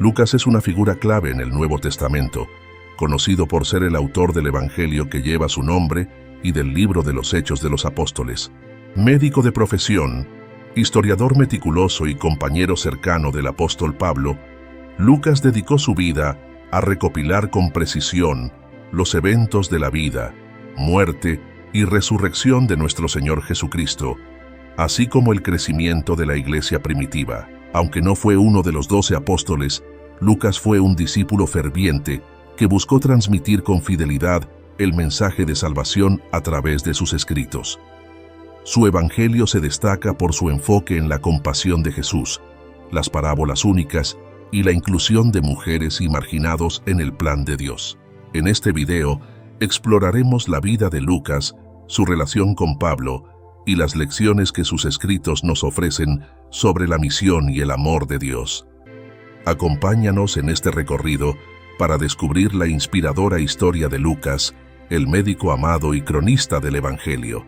Lucas es una figura clave en el Nuevo Testamento, conocido por ser el autor del Evangelio que lleva su nombre y del libro de los Hechos de los Apóstoles. Médico de profesión, historiador meticuloso y compañero cercano del apóstol Pablo, Lucas dedicó su vida a recopilar con precisión los eventos de la vida, muerte y resurrección de nuestro Señor Jesucristo, así como el crecimiento de la iglesia primitiva. Aunque no fue uno de los 12 apóstoles, Lucas fue un discípulo ferviente que buscó transmitir con fidelidad el mensaje de salvación a través de sus escritos. Su evangelio se destaca por su enfoque en la compasión de Jesús, las parábolas únicas y la inclusión de mujeres y marginados en el plan de Dios. En este video exploraremos la vida de Lucas, su relación con Pablo y las lecciones que sus escritos nos ofrecen sobre la misión y el amor de Dios. Acompáñanos en este recorrido para descubrir la inspiradora historia de Lucas, el médico amado y cronista del Evangelio.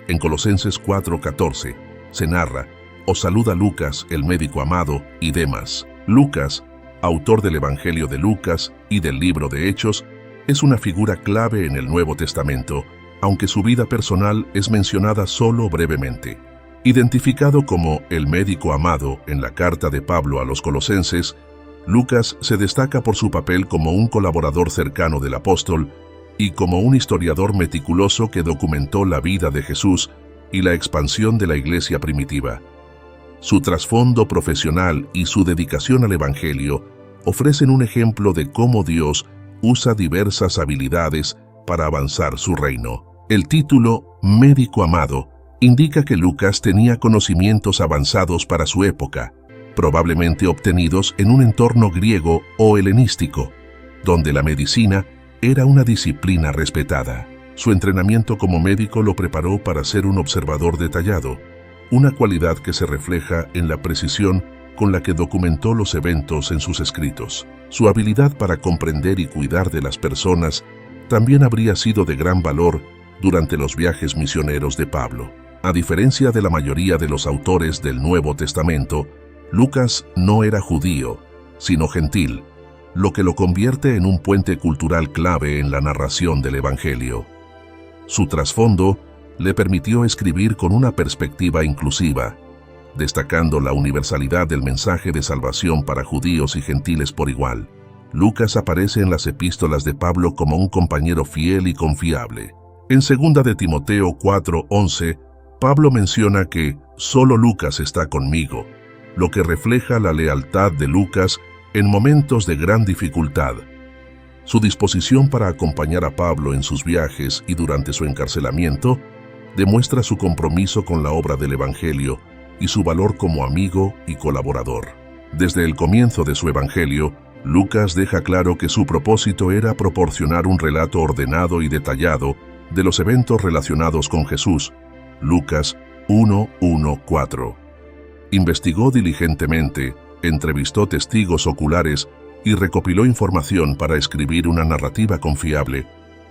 En Colosenses 4:14 se narra: os saluda Lucas, el médico amado, y Demas. Lucas, autor del Evangelio de Lucas y del libro de Hechos, es una figura clave en el Nuevo Testamento, aunque su vida personal es mencionada solo brevemente. Identificado como el médico amado en la carta de Pablo a los Colosenses, Lucas se destaca por su papel como un colaborador cercano del apóstol y como un historiador meticuloso que documentó la vida de Jesús y la expansión de la iglesia primitiva. Su trasfondo profesional y su dedicación al Evangelio ofrecen un ejemplo de cómo Dios usa diversas habilidades para avanzar su reino. El título Médico Amado indica que Lucas tenía conocimientos avanzados para su época, probablemente obtenidos en un entorno griego o helenístico, donde la medicina era una disciplina respetada. Su entrenamiento como médico lo preparó para ser un observador detallado, una cualidad que se refleja en la precisión con la que documentó los eventos en sus escritos. Su habilidad para comprender y cuidar de las personas también habría sido de gran valor durante los viajes misioneros de Pablo. A diferencia de la mayoría de los autores del Nuevo Testamento, Lucas no era judío, sino gentil, lo que lo convierte en un puente cultural clave en la narración del Evangelio. Su trasfondo le permitió escribir con una perspectiva inclusiva, destacando la universalidad del mensaje de salvación para judíos y gentiles por igual. Lucas aparece en las epístolas de Pablo como un compañero fiel y confiable. En 2 de Timoteo 4:11, Pablo menciona que «solo Lucas está conmigo», lo que refleja la lealtad de Lucas en momentos de gran dificultad. Su disposición para acompañar a Pablo en sus viajes y durante su encarcelamiento demuestra su compromiso con la obra del Evangelio y su valor como amigo y colaborador. Desde el comienzo de su Evangelio, Lucas deja claro que su propósito era proporcionar un relato ordenado y detallado de los eventos relacionados con Jesús. Lucas 1:1-4. Investigó diligentemente, entrevistó testigos oculares y recopiló información para escribir una narrativa confiable,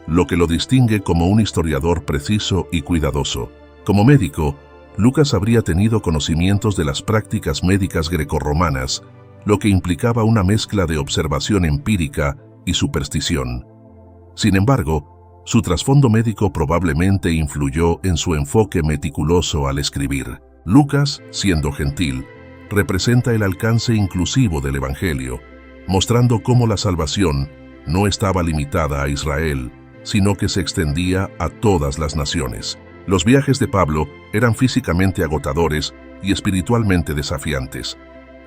lo que lo distingue como un historiador preciso y cuidadoso. Como médico, Lucas habría tenido conocimientos de las prácticas médicas grecorromanas, lo que implicaba una mezcla de observación empírica y superstición. Sin embargo, su trasfondo médico probablemente influyó en su enfoque meticuloso al escribir. Lucas, siendo gentil, representa el alcance inclusivo del Evangelio, mostrando cómo la salvación no estaba limitada a Israel, sino que se extendía a todas las naciones. Los viajes de Pablo eran físicamente agotadores y espiritualmente desafiantes.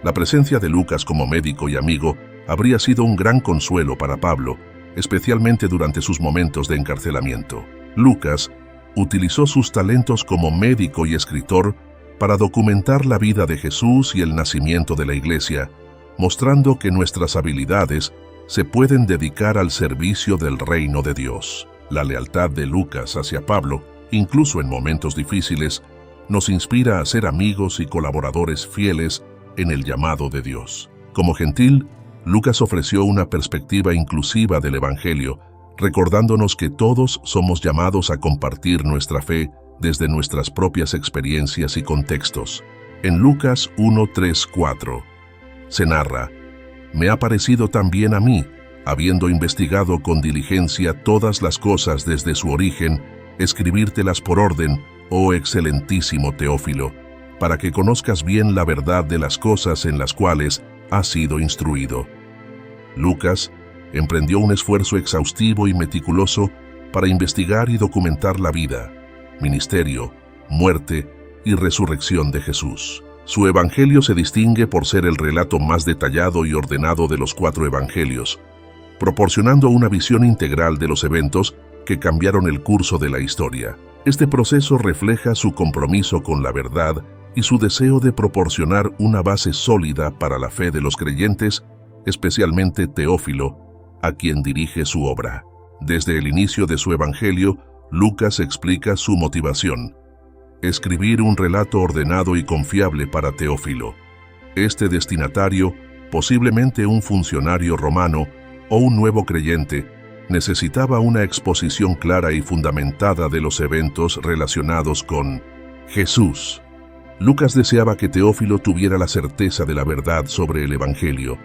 La presencia de Lucas como médico y amigo habría sido un gran consuelo para Pablo, especialmente durante sus momentos de encarcelamiento. Lucas utilizó sus talentos como médico y escritor para documentar la vida de Jesús y el nacimiento de la Iglesia, mostrando que nuestras habilidades se pueden dedicar al servicio del reino de Dios. La lealtad de Lucas hacia Pablo, incluso en momentos difíciles, nos inspira a ser amigos y colaboradores fieles en el llamado de Dios. Como gentil, Lucas ofreció una perspectiva inclusiva del Evangelio, recordándonos que todos somos llamados a compartir nuestra fe desde nuestras propias experiencias y contextos. En Lucas 1:3-4 se narra: me ha parecido también a mí, habiendo investigado con diligencia todas las cosas desde su origen, escribírtelas por orden, oh excelentísimo Teófilo, para que conozcas bien la verdad de las cosas en las cuales has sido instruido. Lucas emprendió un esfuerzo exhaustivo y meticuloso para investigar y documentar la vida, ministerio, muerte y resurrección de Jesús. Su evangelio se distingue por ser el relato más detallado y ordenado de los 4 evangelios, proporcionando una visión integral de los eventos que cambiaron el curso de la historia. Este proceso refleja su compromiso con la verdad y su deseo de proporcionar una base sólida para la fe de los creyentes, especialmente Teófilo, a quien dirige su obra. Desde el inicio de su evangelio, Lucas explica su motivación: escribir un relato ordenado y confiable para Teófilo. Este destinatario, posiblemente un funcionario romano o un nuevo creyente, necesitaba una exposición clara y fundamentada de los eventos relacionados con Jesús. Lucas deseaba que Teófilo tuviera la certeza de la verdad sobre el Evangelio,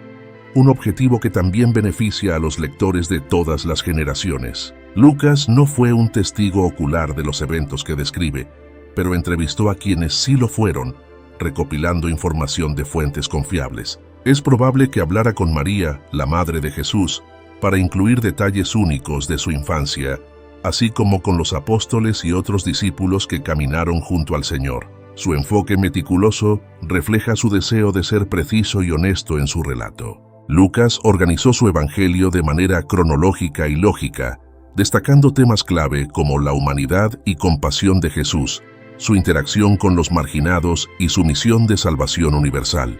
un objetivo que también beneficia a los lectores de todas las generaciones. Lucas no fue un testigo ocular de los eventos que describe, pero entrevistó a quienes sí lo fueron, recopilando información de fuentes confiables. Es probable que hablara con María, la madre de Jesús, para incluir detalles únicos de su infancia, así como con los apóstoles y otros discípulos que caminaron junto al Señor. Su enfoque meticuloso refleja su deseo de ser preciso y honesto en su relato. Lucas organizó su evangelio de manera cronológica y lógica, destacando temas clave como la humanidad y compasión de Jesús, su interacción con los marginados y su misión de salvación universal.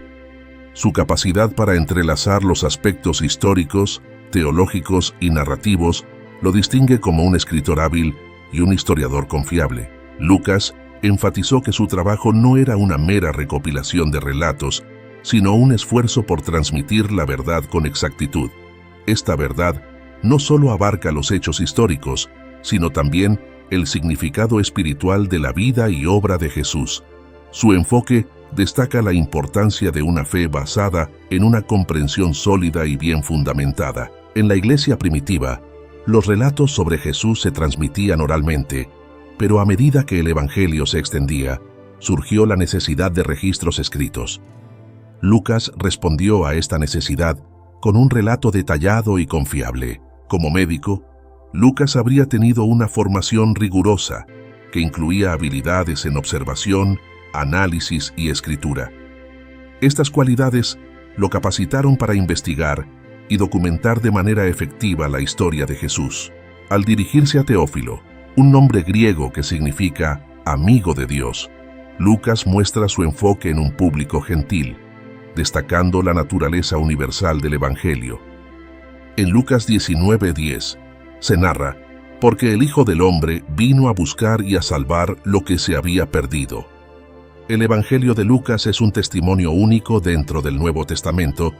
Su capacidad para entrelazar los aspectos históricos, teológicos y narrativos lo distingue como un escritor hábil y un historiador confiable. Lucas enfatizó que su trabajo no era una mera recopilación de relatos, sino un esfuerzo por transmitir la verdad con exactitud. Esta verdad no solo abarca los hechos históricos, sino también el significado espiritual de la vida y obra de Jesús. Su enfoque destaca la importancia de una fe basada en una comprensión sólida y bien fundamentada. En la iglesia primitiva, los relatos sobre Jesús se transmitían oralmente, pero a medida que el evangelio se extendía, surgió la necesidad de registros escritos. Lucas respondió a esta necesidad con un relato detallado y confiable. Como médico, Lucas habría tenido una formación rigurosa que incluía habilidades en observación, análisis y escritura. Estas cualidades lo capacitaron para investigar y documentar de manera efectiva la historia de Jesús. Al dirigirse a Teófilo, un nombre griego que significa amigo de Dios, Lucas muestra su enfoque en un público gentil, destacando la naturaleza universal del Evangelio. En Lucas 19:10 se narra: porque el Hijo del Hombre vino a buscar y a salvar lo que se había perdido. El Evangelio de Lucas es un testimonio único dentro del Nuevo Testamento,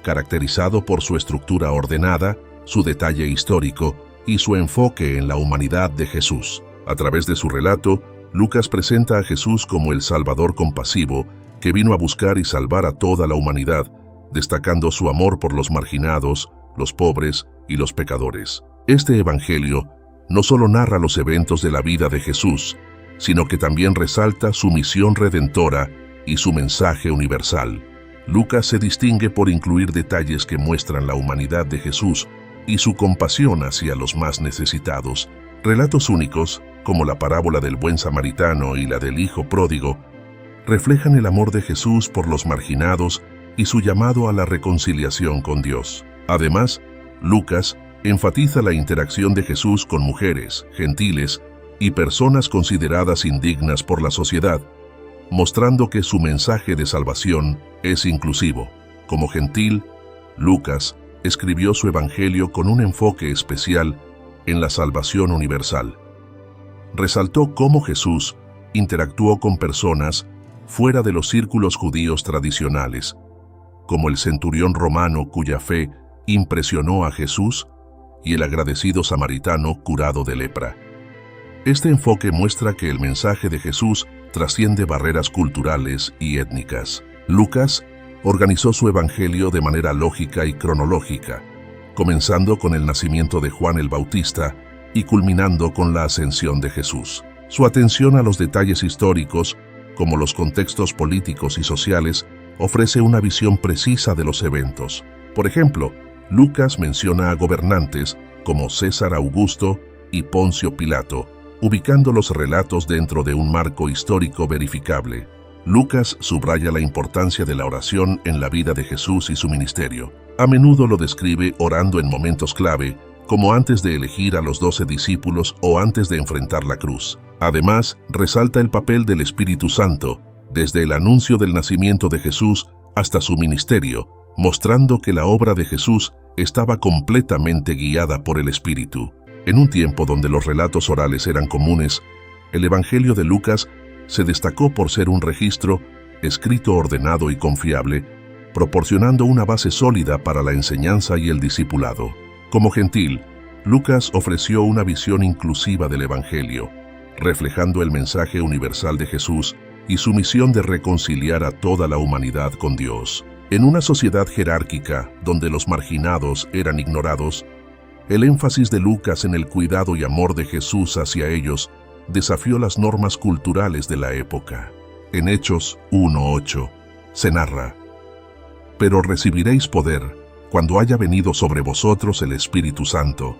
caracterizado por su estructura ordenada, su detalle histórico y su enfoque en la humanidad de Jesús. A través de su relato, Lucas presenta a Jesús como el Salvador compasivo que vino a buscar y salvar a toda la humanidad, destacando su amor por los marginados, los pobres y los pecadores. Este Evangelio no solo narra los eventos de la vida de Jesús, sino que también resalta su misión redentora y su mensaje universal. Lucas se distingue por incluir detalles que muestran la humanidad de Jesús y su compasión hacia los más necesitados. Relatos únicos, como la parábola del buen samaritano y la del hijo pródigo, reflejan el amor de Jesús por los marginados y su llamado a la reconciliación con Dios. Además, Lucas enfatiza la interacción de Jesús con mujeres, gentiles y personas consideradas indignas por la sociedad, mostrando que su mensaje de salvación es inclusivo. Como gentil, Lucas escribió su evangelio con un enfoque especial en la salvación universal. Resaltó cómo Jesús interactuó con personas fuera de los círculos judíos tradicionales, como el centurión romano cuya fe impresionó a Jesús y el agradecido samaritano curado de lepra. Este enfoque muestra que el mensaje de Jesús trasciende barreras culturales y étnicas. Lucas organizó su evangelio de manera lógica y cronológica, comenzando con el nacimiento de Juan el Bautista y culminando con la ascensión de Jesús. Su atención a los detalles históricos, como los contextos políticos y sociales, ofrece una visión precisa de los eventos. Por ejemplo, Lucas menciona a gobernantes como César Augusto y Poncio Pilato, ubicando los relatos dentro de un marco histórico verificable. Lucas subraya la importancia de la oración en la vida de Jesús y su ministerio. A menudo lo describe orando en momentos clave, como antes de elegir a los 12 discípulos o antes de enfrentar la cruz. Además, resalta el papel del Espíritu Santo, desde el anuncio del nacimiento de Jesús hasta su ministerio, mostrando que la obra de Jesús estaba completamente guiada por el Espíritu. En un tiempo donde los relatos orales eran comunes, el Evangelio de Lucas se destacó por ser un registro escrito ordenado y confiable, proporcionando una base sólida para la enseñanza y el discipulado. Como gentil, Lucas ofreció una visión inclusiva del Evangelio, reflejando el mensaje universal de Jesús y su misión de reconciliar a toda la humanidad con Dios. En una sociedad jerárquica donde los marginados eran ignorados, el énfasis de Lucas en el cuidado y amor de Jesús hacia ellos desafió las normas culturales de la época. En Hechos 1:8 se narra: «Pero recibiréis poder cuando haya venido sobre vosotros el Espíritu Santo,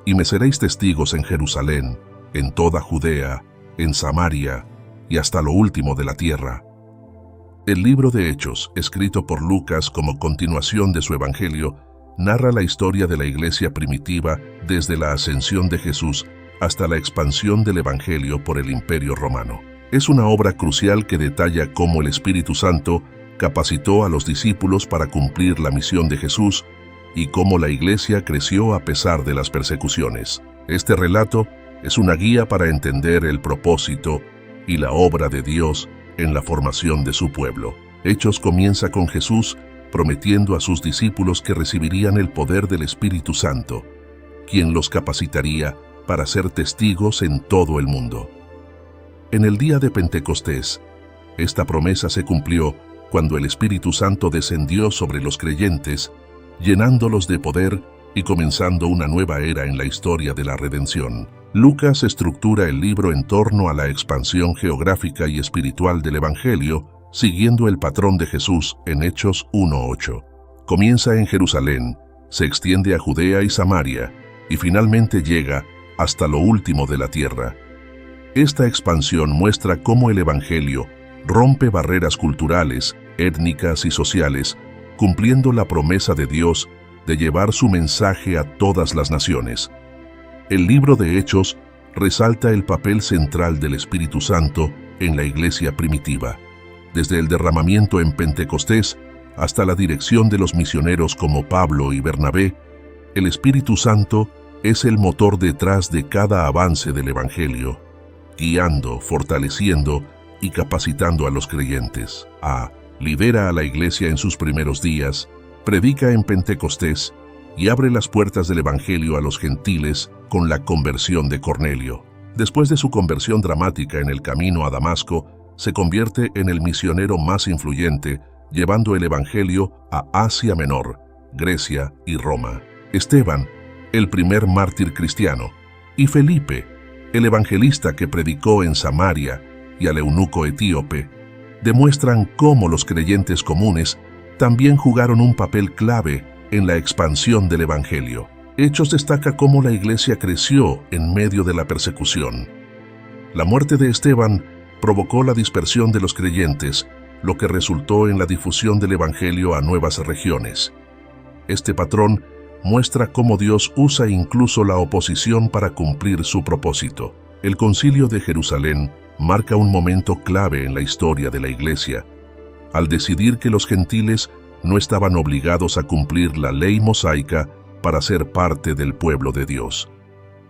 y me seréis testigos en Jerusalén, en toda Judea, en Samaria y hasta lo último de la tierra». El libro de Hechos, escrito por Lucas como continuación de su Evangelio, narra la historia de la iglesia primitiva desde la ascensión de Jesús hasta la expansión del Evangelio por el Imperio Romano. Es una obra crucial que detalla cómo el Espíritu Santo capacitó a los discípulos para cumplir la misión de Jesús y cómo la iglesia creció a pesar de las persecuciones. Este relato es una guía para entender el propósito y la obra de Dios en la formación de su pueblo. Hechos comienza con Jesús prometiendo a sus discípulos que recibirían el poder del Espíritu Santo, quien los capacitaría para ser testigos en todo el mundo. En el día de Pentecostés, esta promesa se cumplió cuando el Espíritu Santo descendió sobre los creyentes, llenándolos de poder y comenzando una nueva era en la historia de la redención. Lucas estructura el libro en torno a la expansión geográfica y espiritual del Evangelio, siguiendo el patrón de Jesús en Hechos 1:8. Comienza en Jerusalén, se extiende a Judea y Samaria, y finalmente llega hasta lo último de la tierra. Esta expansión muestra cómo el Evangelio rompe barreras culturales, étnicas y sociales, cumpliendo la promesa de Dios de llevar su mensaje a todas las naciones. El libro de Hechos resalta el papel central del Espíritu Santo en la iglesia primitiva, desde el derramamiento en Pentecostés hasta la dirección de los misioneros como Pablo y Bernabé. El Espíritu Santo es el motor detrás de cada avance del Evangelio, guiando, fortaleciendo y capacitando a los creyentes. Lidera a la iglesia en sus primeros días, predica en Pentecostés y abre las puertas del Evangelio a los gentiles con la conversión de Cornelio. Después de su conversión dramática en el camino a Damasco, se convierte en el misionero más influyente, llevando el Evangelio a Asia Menor, Grecia y Roma. Esteban, el primer mártir cristiano, y Felipe, el evangelista que predicó en Samaria y al eunuco etíope, demuestran cómo los creyentes comunes también jugaron un papel clave en la expansión del Evangelio. Hechos destaca cómo la iglesia creció en medio de la persecución. La muerte de Esteban provocó la dispersión de los creyentes, lo que resultó en la difusión del Evangelio a nuevas regiones. Este patrón muestra cómo Dios usa incluso la oposición para cumplir su propósito. El Concilio de Jerusalén marca un momento clave en la historia de la Iglesia, al decidir que los gentiles no estaban obligados a cumplir la ley mosaica para ser parte del pueblo de Dios.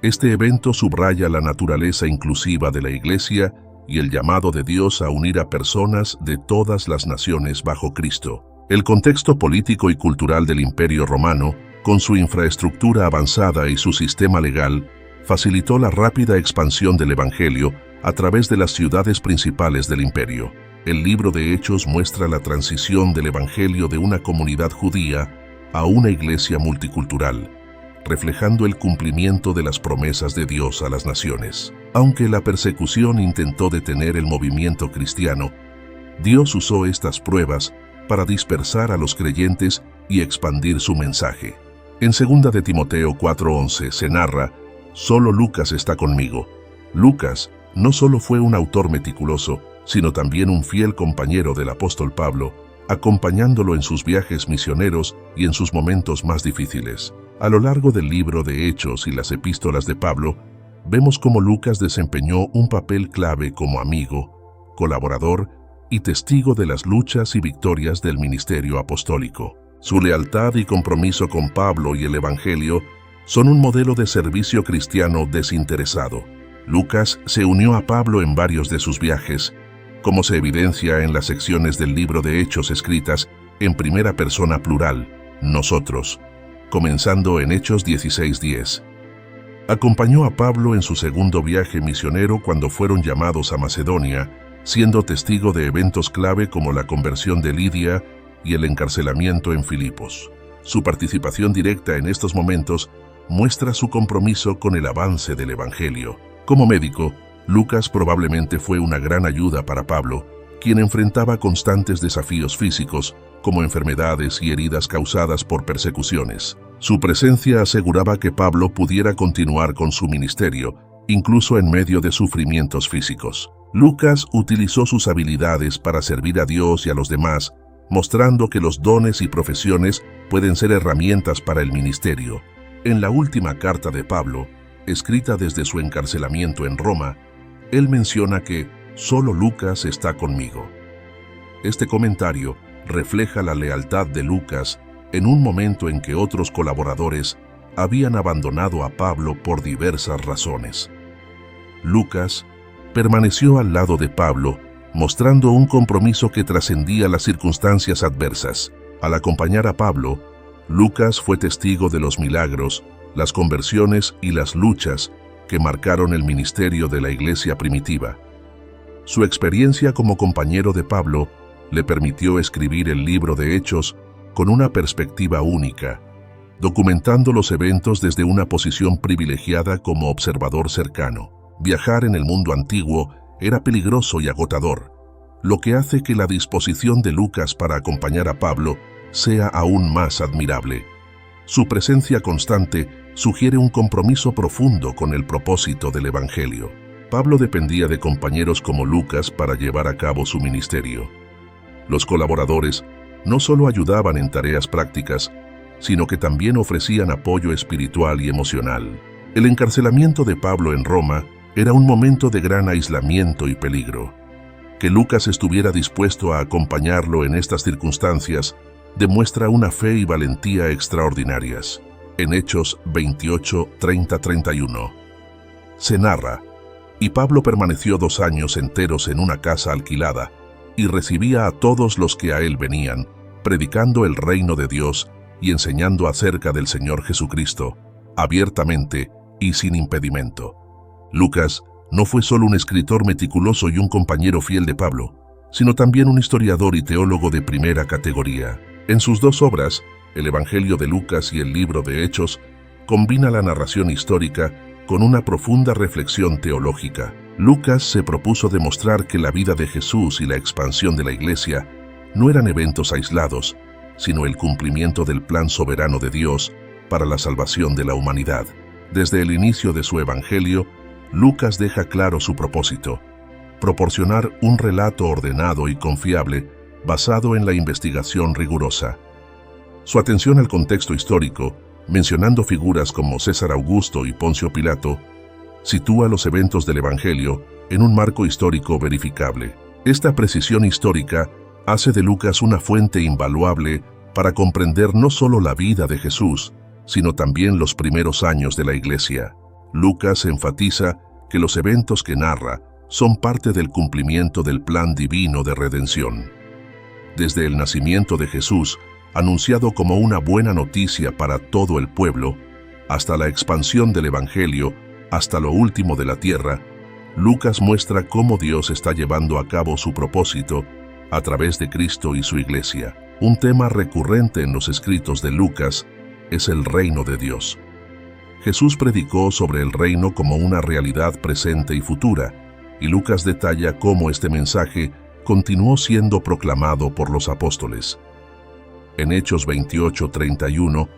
Este evento subraya la naturaleza inclusiva de la Iglesia y el llamado de Dios a unir a personas de todas las naciones bajo Cristo. El contexto político y cultural del Imperio Romano, con su infraestructura avanzada y su sistema legal, facilitó la rápida expansión del Evangelio a través de las ciudades principales del imperio. El libro de Hechos muestra la transición del Evangelio de una comunidad judía a una iglesia multicultural, reflejando el cumplimiento de las promesas de Dios a las naciones. Aunque la persecución intentó detener el movimiento cristiano, Dios usó estas pruebas para dispersar a los creyentes y expandir su mensaje. En 2 de Timoteo 4:11 se narra: «Solo Lucas está conmigo». Lucas no solo fue un autor meticuloso, sino también un fiel compañero del apóstol Pablo, acompañándolo en sus viajes misioneros y en sus momentos más difíciles. A lo largo del libro de Hechos y las epístolas de Pablo, vemos cómo Lucas desempeñó un papel clave como amigo, colaborador y testigo de las luchas y victorias del ministerio apostólico. Su lealtad y compromiso con Pablo y el Evangelio son un modelo de servicio cristiano desinteresado. Lucas se unió a Pablo en varios de sus viajes, como se evidencia en las secciones del libro de Hechos escritas en primera persona plural, nosotros, comenzando en Hechos 16:10. Acompañó a Pablo en su segundo viaje misionero cuando fueron llamados a Macedonia, siendo testigo de eventos clave como la conversión de Lidia y el encarcelamiento en Filipos. Su participación directa en estos momentos muestra su compromiso con el avance del Evangelio. Como médico, Lucas probablemente fue una gran ayuda para Pablo, quien enfrentaba constantes desafíos físicos, como enfermedades y heridas causadas por persecuciones. Su presencia aseguraba que Pablo pudiera continuar con su ministerio, incluso en medio de sufrimientos físicos. Lucas utilizó sus habilidades para servir a Dios y a los demás, mostrando que los dones y profesiones pueden ser herramientas para el ministerio. En la última carta de Pablo, escrita desde su encarcelamiento en Roma, él menciona que «solo Lucas está conmigo». Este comentario refleja la lealtad de Lucas en un momento en que otros colaboradores habían abandonado a Pablo por diversas razones. Lucas permaneció al lado de Pablo, mostrando un compromiso que trascendía las circunstancias adversas. Al acompañar a Pablo, Lucas fue testigo de los milagros, las conversiones y las luchas que marcaron el ministerio de la iglesia primitiva. Su experiencia como compañero de Pablo le permitió escribir el libro de Hechos con una perspectiva única, documentando los eventos desde una posición privilegiada como observador cercano. Viajar en el mundo antiguo era peligroso y agotador, lo que hace que la disposición de Lucas para acompañar a Pablo sea aún más admirable. Su presencia constante sugiere un compromiso profundo con el propósito del Evangelio. Pablo dependía de compañeros como Lucas para llevar a cabo su ministerio. Los colaboradores no solo ayudaban en tareas prácticas, sino que también ofrecían apoyo espiritual y emocional. El encarcelamiento de Pablo en Roma era un momento de gran aislamiento y peligro. Que Lucas estuviera dispuesto a acompañarlo en estas circunstancias demuestra una fe y valentía extraordinarias. En Hechos 28, 30-31. Se narra: «Y Pablo permaneció 2 años enteros en una casa alquilada, y recibía a todos los que a él venían, predicando el reino de Dios y enseñando acerca del Señor Jesucristo, abiertamente y sin impedimento». Lucas no fue solo un escritor meticuloso y un compañero fiel de Pablo, sino también un historiador y teólogo de primera categoría. En sus 2 obras, el Evangelio de Lucas y el libro de Hechos, combina la narración histórica con una profunda reflexión teológica. Lucas se propuso demostrar que la vida de Jesús y la expansión de la Iglesia no eran eventos aislados, sino el cumplimiento del plan soberano de Dios para la salvación de la humanidad. Desde el inicio de su Evangelio, Lucas deja claro su propósito: proporcionar un relato ordenado y confiable basado en la investigación rigurosa. Su atención al contexto histórico, mencionando figuras como César Augusto y Poncio Pilato, sitúa los eventos del Evangelio en un marco histórico verificable. Esta precisión histórica hace de Lucas una fuente invaluable para comprender no solo la vida de Jesús, sino también los primeros años de la Iglesia. Lucas enfatiza que los eventos que narra son parte del cumplimiento del plan divino de redención. Desde el nacimiento de Jesús, anunciado como una buena noticia para todo el pueblo, hasta la expansión del Evangelio, hasta lo último de la tierra, Lucas muestra cómo Dios está llevando a cabo su propósito a través de Cristo y su Iglesia. Un tema recurrente en los escritos de Lucas es el reino de Dios. Jesús predicó sobre el reino como una realidad presente y futura, y Lucas detalla cómo este mensaje continuó siendo proclamado por los apóstoles. En Hechos 28:31,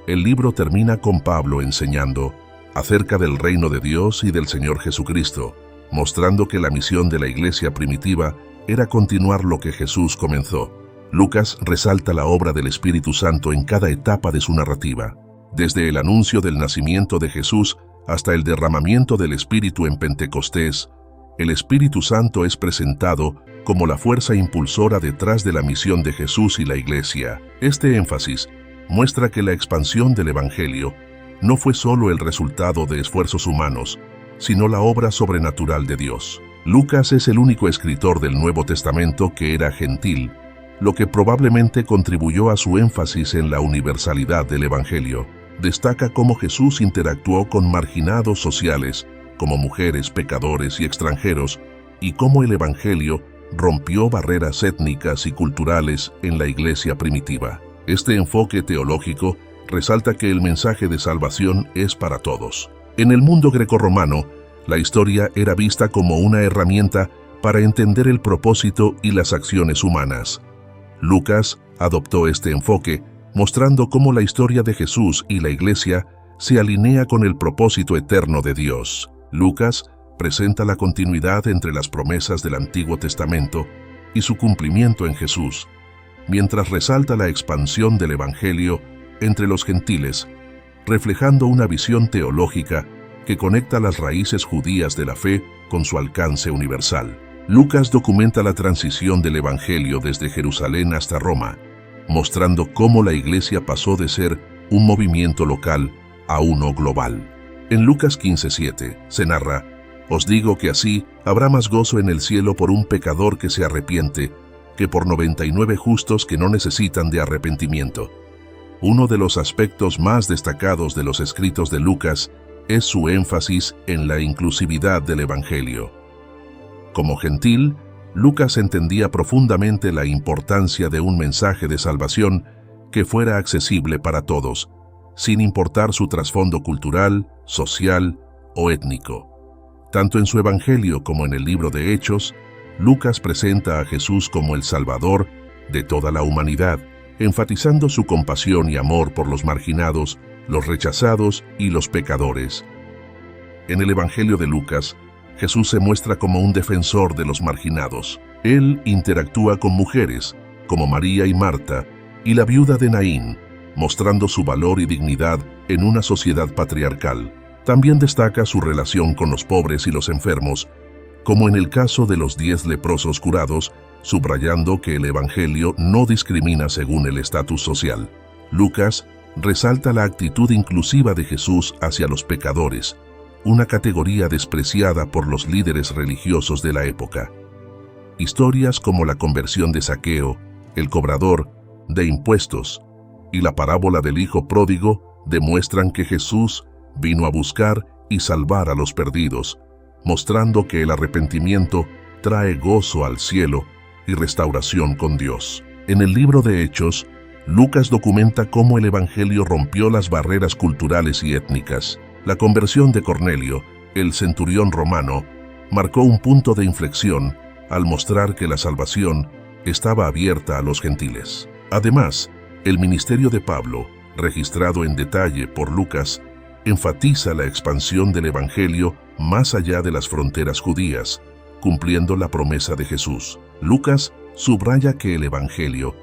el libro termina con Pablo enseñando acerca del reino de Dios y del Señor Jesucristo, mostrando que la misión de la iglesia primitiva era continuar lo que Jesús comenzó. Lucas resalta la obra del Espíritu Santo en cada etapa de su narrativa, desde el anuncio del nacimiento de Jesús hasta el derramamiento del Espíritu en Pentecostés. El Espíritu Santo es presentado como la fuerza impulsora detrás de la misión de Jesús y la Iglesia. Este énfasis muestra que la expansión del Evangelio no fue solo el resultado de esfuerzos humanos, sino la obra sobrenatural de Dios. Lucas es el único escritor del Nuevo Testamento que era gentil, lo que probablemente contribuyó a su énfasis en la universalidad del Evangelio. Destaca cómo Jesús interactuó con marginados sociales, como mujeres, pecadores y extranjeros, y cómo el Evangelio rompió barreras étnicas y culturales en la iglesia primitiva. Este enfoque teológico resalta que el mensaje de salvación es para todos. En el mundo grecorromano, la historia era vista como una herramienta para entender el propósito y las acciones humanas. Lucas adoptó este enfoque, mostrando cómo la historia de Jesús y la Iglesia se alinea con el propósito eterno de Dios. Lucas presenta la continuidad entre las promesas del Antiguo Testamento y su cumplimiento en Jesús, mientras resalta la expansión del Evangelio entre los gentiles, reflejando una visión teológica que conecta las raíces judías de la fe con su alcance universal. Lucas documenta la transición del Evangelio desde Jerusalén hasta Roma, mostrando cómo la Iglesia pasó de ser un movimiento local a uno global. En Lucas 15:7 se narra: «Os digo que así habrá más gozo en el cielo por un pecador que se arrepiente que por 99 justos que no necesitan de arrepentimiento». Uno de los aspectos más destacados de los escritos de Lucas es su énfasis en la inclusividad del Evangelio. Como gentil, Lucas entendía profundamente la importancia de un mensaje de salvación que fuera accesible para todos, sin importar su trasfondo cultural, social o étnico. Tanto en su Evangelio como en el libro de Hechos, Lucas presenta a Jesús como el Salvador de toda la humanidad, enfatizando su compasión y amor por los marginados, los rechazados y los pecadores. En el Evangelio de Lucas, Jesús se muestra como un defensor de los marginados. Él interactúa con mujeres, como María y Marta, y la viuda de Naín, mostrando su valor y dignidad en una sociedad patriarcal. También destaca su relación con los pobres y los enfermos, como en el caso de los 10 leprosos curados, subrayando que el Evangelio no discrimina según el estatus social. Lucas resalta la actitud inclusiva de Jesús hacia los pecadores, una categoría despreciada por los líderes religiosos de la época. Historias como la conversión de Zaqueo, el cobrador de impuestos, y la parábola del hijo pródigo demuestran que Jesús vino a buscar y salvar a los perdidos, mostrando que el arrepentimiento trae gozo al cielo y restauración con Dios. En el libro de Hechos, Lucas documenta cómo el Evangelio rompió las barreras culturales y étnicas. La conversión de Cornelio, el centurión romano, marcó un punto de inflexión al mostrar que la salvación estaba abierta a los gentiles. Además, el ministerio de Pablo, registrado en detalle por Lucas, enfatiza la expansión del Evangelio más allá de las fronteras judías, cumpliendo la promesa de Jesús. Lucas subraya que el Evangelio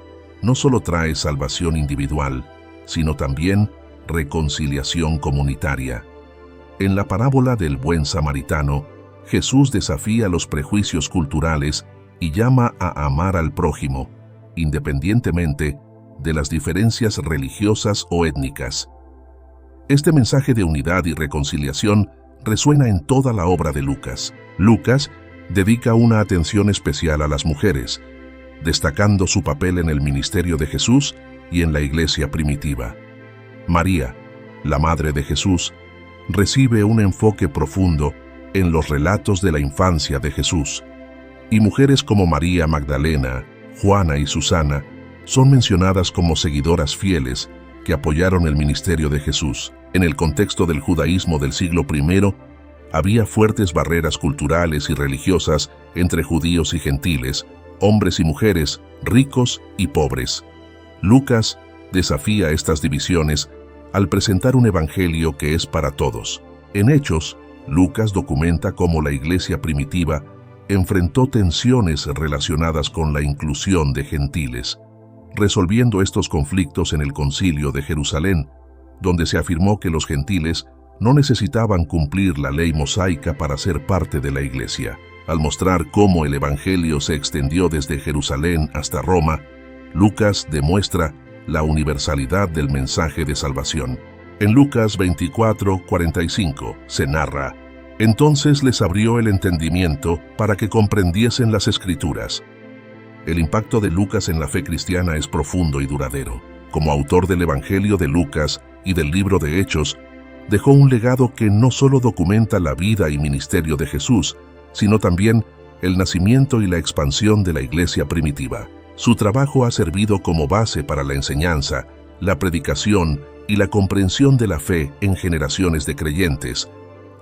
no solo trae salvación individual, sino también reconciliación comunitaria. En la parábola del buen samaritano, Jesús desafía los prejuicios culturales y llama a amar al prójimo, independientemente de las diferencias religiosas o étnicas. Este mensaje de unidad y reconciliación resuena en toda la obra de Lucas. Lucas dedica una atención especial a las mujeres, destacando su papel en el ministerio de Jesús y en la iglesia primitiva. María, la madre de Jesús, recibe un enfoque profundo en los relatos de la infancia de Jesús, y mujeres como María Magdalena Juana y Susana, son mencionadas como seguidoras fieles que apoyaron el ministerio de Jesús. En el contexto del judaísmo del siglo I, había fuertes barreras culturales y religiosas entre judíos y gentiles, hombres y mujeres, ricos y pobres. Lucas desafía estas divisiones al presentar un evangelio que es para todos. En Hechos, Lucas documenta cómo la iglesia primitiva enfrentó tensiones relacionadas con la inclusión de gentiles, resolviendo estos conflictos en el Concilio de Jerusalén, donde se afirmó que los gentiles no necesitaban cumplir la ley mosaica para ser parte de la iglesia. Al mostrar cómo el evangelio se extendió desde Jerusalén hasta Roma, Lucas demuestra la universalidad del mensaje de salvación. En Lucas 24:45 se narra: «Entonces les abrió el entendimiento para que comprendiesen las Escrituras». El impacto de Lucas en la fe cristiana es profundo y duradero. Como autor del Evangelio de Lucas y del libro de Hechos, dejó un legado que no solo documenta la vida y ministerio de Jesús, sino también el nacimiento y la expansión de la iglesia primitiva. Su trabajo ha servido como base para la enseñanza, la predicación y la comprensión de la fe en generaciones de creyentes,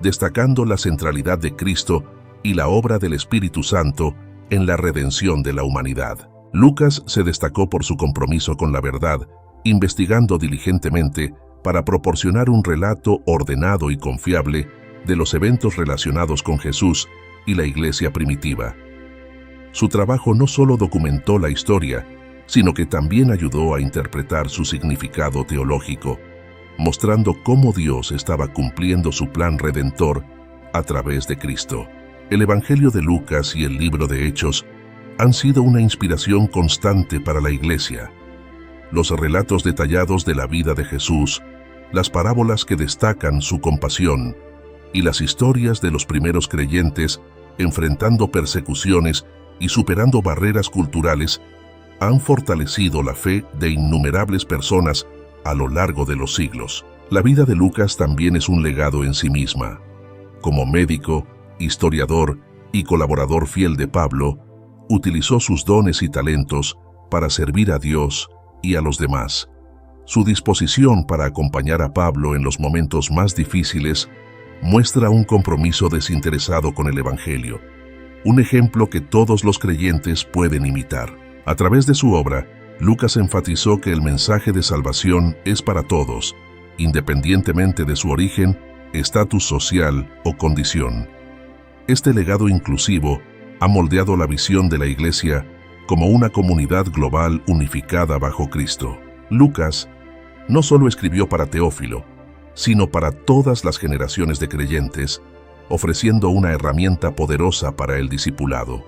destacando la centralidad de Cristo y la obra del Espíritu Santo en la redención de la humanidad. Lucas se destacó por su compromiso con la verdad, investigando diligentemente para proporcionar un relato ordenado y confiable de los eventos relacionados con Jesús y la iglesia primitiva. Su trabajo no solo documentó la historia, sino que también ayudó a interpretar su significado teológico, mostrando cómo Dios estaba cumpliendo su plan redentor a través de Cristo. El Evangelio de Lucas y el libro de Hechos han sido una inspiración constante para la iglesia. Los relatos detallados de la vida de Jesús, las parábolas que destacan su compasión y las historias de los primeros creyentes enfrentando persecuciones y superando barreras culturales han fortalecido la fe de innumerables personas a lo largo de los siglos. La vida de Lucas también es un legado en sí misma. Como médico, historiador y colaborador fiel de Pablo, utilizó sus dones y talentos para servir a Dios y a los demás. Su disposición para acompañar a Pablo en los momentos más difíciles muestra un compromiso desinteresado con el Evangelio, un ejemplo que todos los creyentes pueden imitar. A través de su obra, Lucas enfatizó que el mensaje de salvación es para todos, independientemente de su origen, estatus social o condición. Este legado inclusivo ha moldeado la visión de la Iglesia como una comunidad global unificada bajo Cristo. Lucas no solo escribió para Teófilo, sino para todas las generaciones de creyentes, ofreciendo una herramienta poderosa para el discipulado.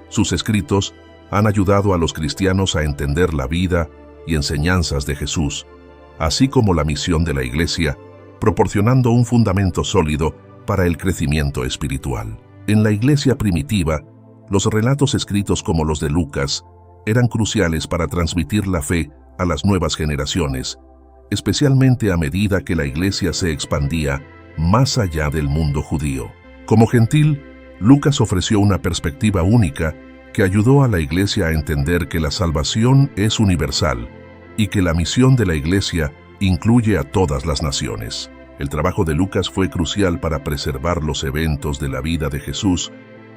Sus escritos han ayudado a los cristianos a entender la vida y enseñanzas de Jesús, así como la misión de la Iglesia, proporcionando un fundamento sólido para el crecimiento espiritual. En la iglesia primitiva, los relatos escritos como los de Lucas eran cruciales para transmitir la fe a las nuevas generaciones, especialmente a medida que la iglesia se expandía más allá del mundo judío. Como gentil, Lucas ofreció una perspectiva única que ayudó a la iglesia a entender que la salvación es universal y que la misión de la iglesia incluye a todas las naciones. El trabajo de Lucas fue crucial para preservar los eventos de la vida de Jesús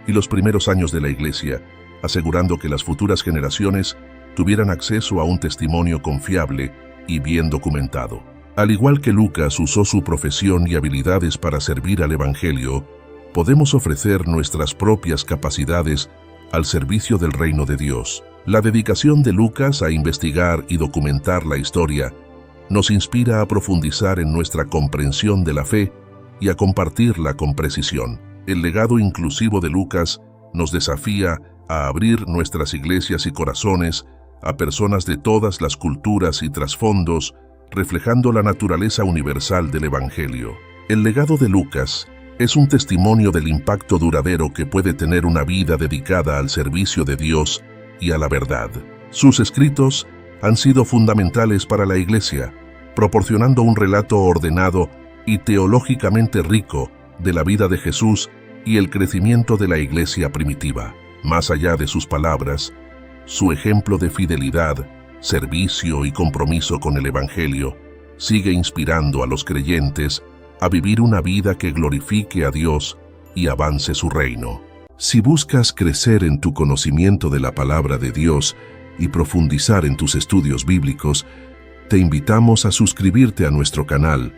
y los primeros años de la iglesia, asegurando que las futuras generaciones tuvieran acceso a un testimonio confiable y bien documentado. Al igual que Lucas usó su profesión y habilidades para servir al Evangelio, podemos ofrecer nuestras propias capacidades al servicio del reino de Dios. La dedicación de Lucas a investigar y documentar la historia nos inspira a profundizar en nuestra comprensión de la fe y a compartirla con precisión. El legado inclusivo de Lucas nos desafía a abrir nuestras iglesias y corazones a personas de todas las culturas y trasfondos, reflejando la naturaleza universal del Evangelio. El legado de Lucas es un testimonio del impacto duradero que puede tener una vida dedicada al servicio de Dios y a la verdad. Sus escritos han sido fundamentales para la Iglesia, proporcionando un relato ordenado y teológicamente rico de la vida de Jesús y el crecimiento de la Iglesia primitiva. Más allá de sus palabras, Su ejemplo de fidelidad, servicio y compromiso con el Evangelio sigue inspirando a los creyentes a vivir una vida que glorifique a Dios y avance su reino. Si buscas crecer en tu conocimiento de la palabra de Dios y profundizar en tus estudios bíblicos, te invitamos a suscribirte a nuestro canal